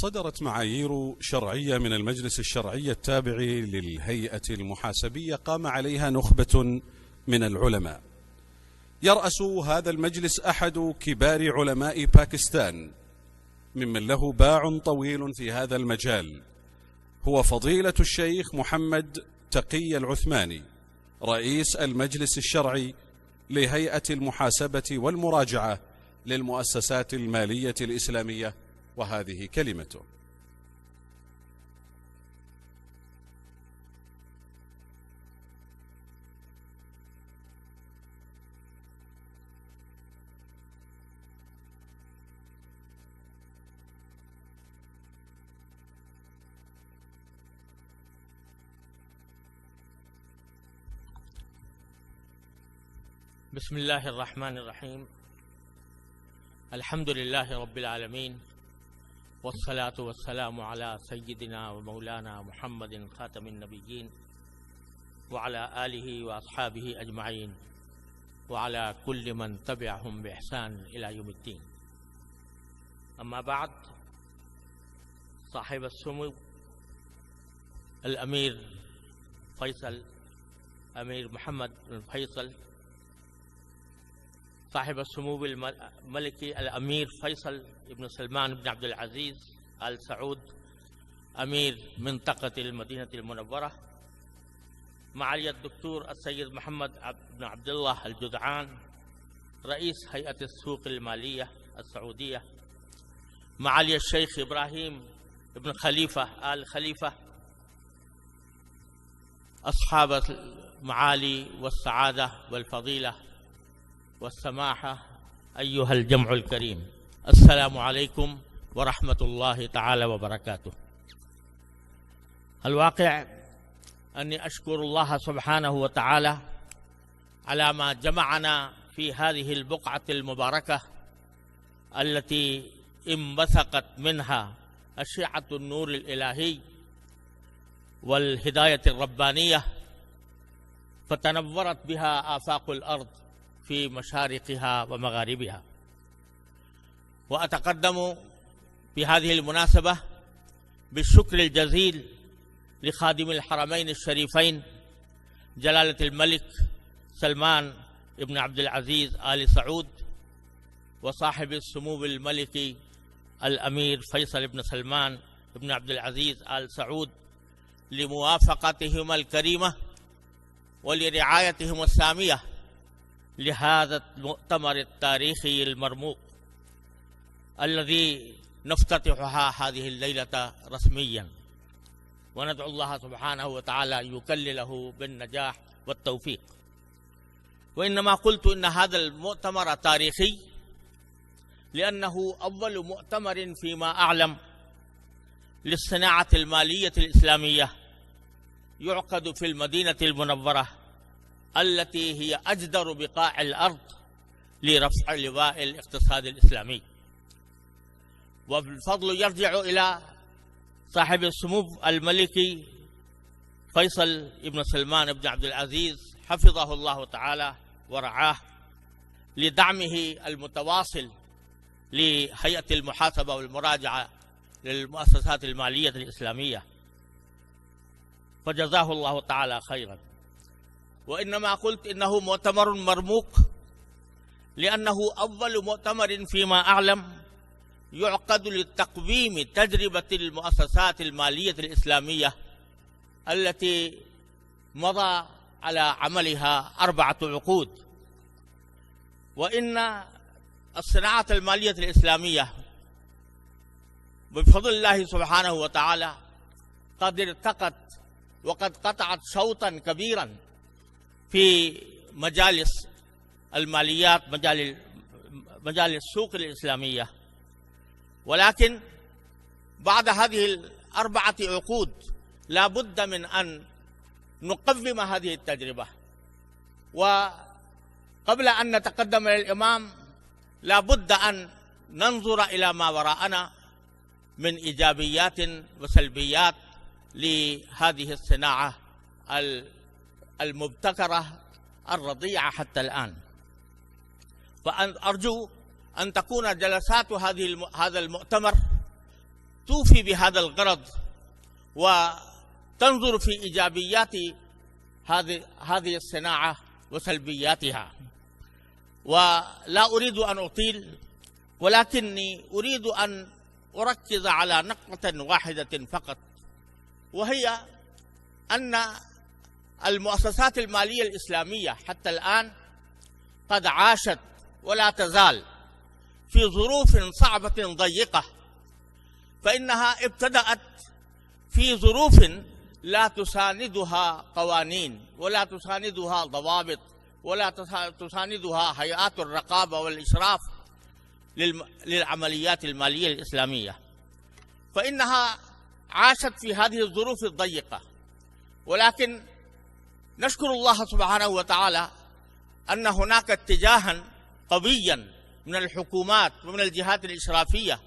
صدرت معايير شرعية من المجلس الشرعي التابع للهيئة المحاسبية قام عليها نخبة من العلماء. يرأس هذا المجلس أحد كبار علماء باكستان ممن له باع طويل في هذا المجال، هو فضيلة الشيخ محمد تقي العثماني، رئيس المجلس الشرعي لهيئة المحاسبة والمراجعة للمؤسسات المالية الإسلامية، وهذه كلمته. بسم الله الرحمن الرحيم. الحمد لله رب العالمين، والصلاة والسلام على سيدنا ومولانا محمد خاتم النبيين، وعلى آله وأصحابه أجمعين، وعلى كل من تبعهم بإحسان إلى يوم الدين. أما بعد، صاحب السمو الأمير فيصل، أمير محمد بن فيصل، صاحب السمو الملكي الأمير فيصل بن سلمان بن عبد العزيز آل سعود، أمير منطقة المدينة المنورة، معالي الدكتور السيد محمد بن عبد الله الجدعان، رئيس هيئة السوق المالية السعودية، معالي الشيخ إبراهيم بن خليفة آل خليفة، أصحاب المعالي والسعادة والفضيلة والسماحة، أيها الجمع الكريم، السلام عليكم ورحمة الله تعالى وبركاته. الواقع أني أشكر الله سبحانه وتعالى على ما جمعنا في هذه البقعة المباركة التي انبثقت منها أشعة النور الإلهي والهداية الربانية، فتنورت بها آفاق الأرض في مشارقها ومغاربها. وأتقدم في هذه المناسبة بالشكر الجزيل لخادم الحرمين الشريفين جلالة الملك سلمان بن عبد العزيز آل سعود، وصاحب السمو الملكي الأمير فيصل بن سلمان بن عبد العزيز آل سعود، لموافقتهما الكريمة ولرعايتهم السامية لهذا المؤتمر التاريخي المرموق الذي نفتتحها هذه الليلة رسميا، وندعو الله سبحانه وتعالى أن يكلله بالنجاح والتوفيق. وإنما قلت إن هذا المؤتمر تاريخي لأنه أول مؤتمر فيما أعلم للصناعة المالية الإسلامية يعقد في المدينة المنورة التي هي أجدر بقاع الأرض لرفع لواء الاقتصاد الإسلامي. والفضل يرجع إلى صاحب السمو الملكي فيصل بن سلمان بن عبد العزيز حفظه الله تعالى ورعاه، لدعمه المتواصل لهيئة المحاسبة والمراجعة للمؤسسات المالية الإسلامية، فجزاه الله تعالى خيرا. وإنما قلت إنه مؤتمر مرموق لأنه أول مؤتمر فيما أعلم يعقد لتقويم تجربة المؤسسات المالية الإسلامية التي مضى على عملها 4 عقود. وإن الصناعة المالية الإسلامية بفضل الله سبحانه وتعالى قد ارتقت وقد قطعت شوطا كبيرا في مجالس الماليات، مجال السوق الإسلامية. ولكن بعد هذه 4 عقود لا بد من أن نقوم هذه التجربة، وقبل أن نتقدم إلى الإمام لا بد أن ننظر إلى ما وراءنا من إيجابيات وسلبيات لهذه الصناعة المبتكرة الرضيعة حتى الآن. فأرجو أن تكون جلسات هذا المؤتمر توفي بهذا الغرض وتنظر في إيجابيات هذه الصناعة وسلبياتها. ولا أريد أن أطيل، ولكني أريد أن أركز على نقطة واحدة فقط، وهي أن المؤسسات المالية الإسلامية حتى الآن قد عاشت ولا تزال في ظروف صعبة ضيقة، فإنها ابتدأت في ظروف لا تساندها قوانين ولا تساندها ضوابط ولا تساندها هيئات الرقابة والإشراف للعمليات المالية الإسلامية، فإنها عاشت في هذه الظروف الضيقة. ولكن نشكر الله سبحانه وتعالى أن هناك اتجاها قويا من الحكومات ومن الجهات الإشرافية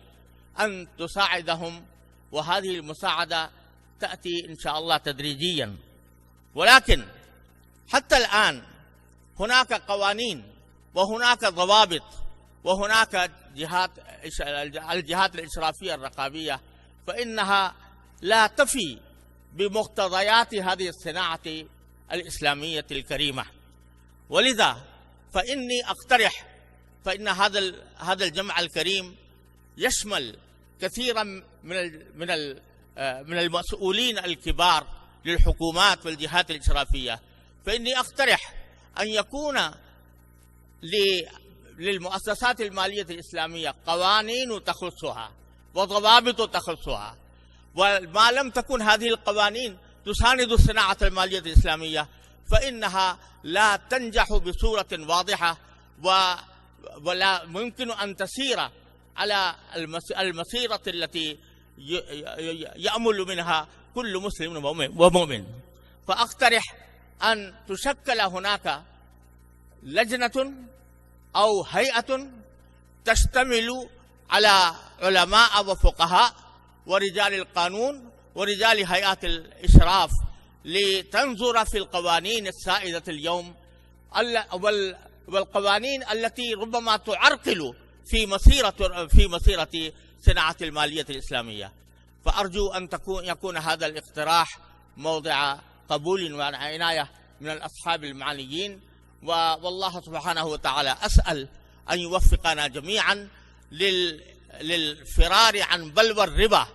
أن تساعدهم، وهذه المساعدة تأتي إن شاء الله تدريجيا. ولكن حتى الآن هناك قوانين وهناك ضوابط وهناك الجهات الإشرافية الرقابية، فإنها لا تفي بمقتضيات هذه الصناعة الإسلامية الكريمة. ولذا فإني أقترح، فإن هذا الجمع الكريم يشمل كثيرا من المسؤولين الكبار للحكومات والجهات الإشرافية، فإني أقترح أن يكون للمؤسسات المالية الإسلامية قوانين تخصها وضوابط تخصها، وما لم تكن هذه القوانين تساند الصناعة المالية الإسلامية فإنها لا تنجح بصورة واضحة، ولا ممكن أن تسير على المسيرة التي يأمل منها كل مسلم ومؤمن. فأقترح أن تشكل هناك لجنة أو هيئة تشتمل على علماء وفقهاء ورجال القانون ورجال هيئات الإشراف لتنظر في القوانين السائدة اليوم والقوانين التي ربما تعرقل في مسيرة صناعة المالية الإسلامية. فأرجو أن يكون هذا الاقتراح موضع قبول وعناية من الأصحاب المعنيين، والله سبحانه وتعالى أسأل أن يوفقنا جميعا للفرار عن بلوى الربا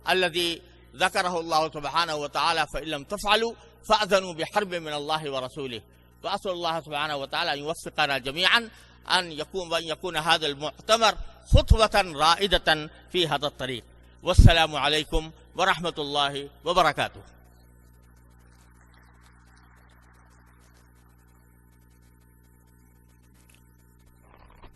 الذي ذكره الله سبحانه وتعالى: فإن لم تفعلوا فأذنوا بحرب من الله ورسوله. وأسأل الله سبحانه وتعالى أن يوفقنا جميعا أن يكون هذا المؤتمر خطوة رائدة في هذا الطريق. والسلام عليكم ورحمة الله وبركاته.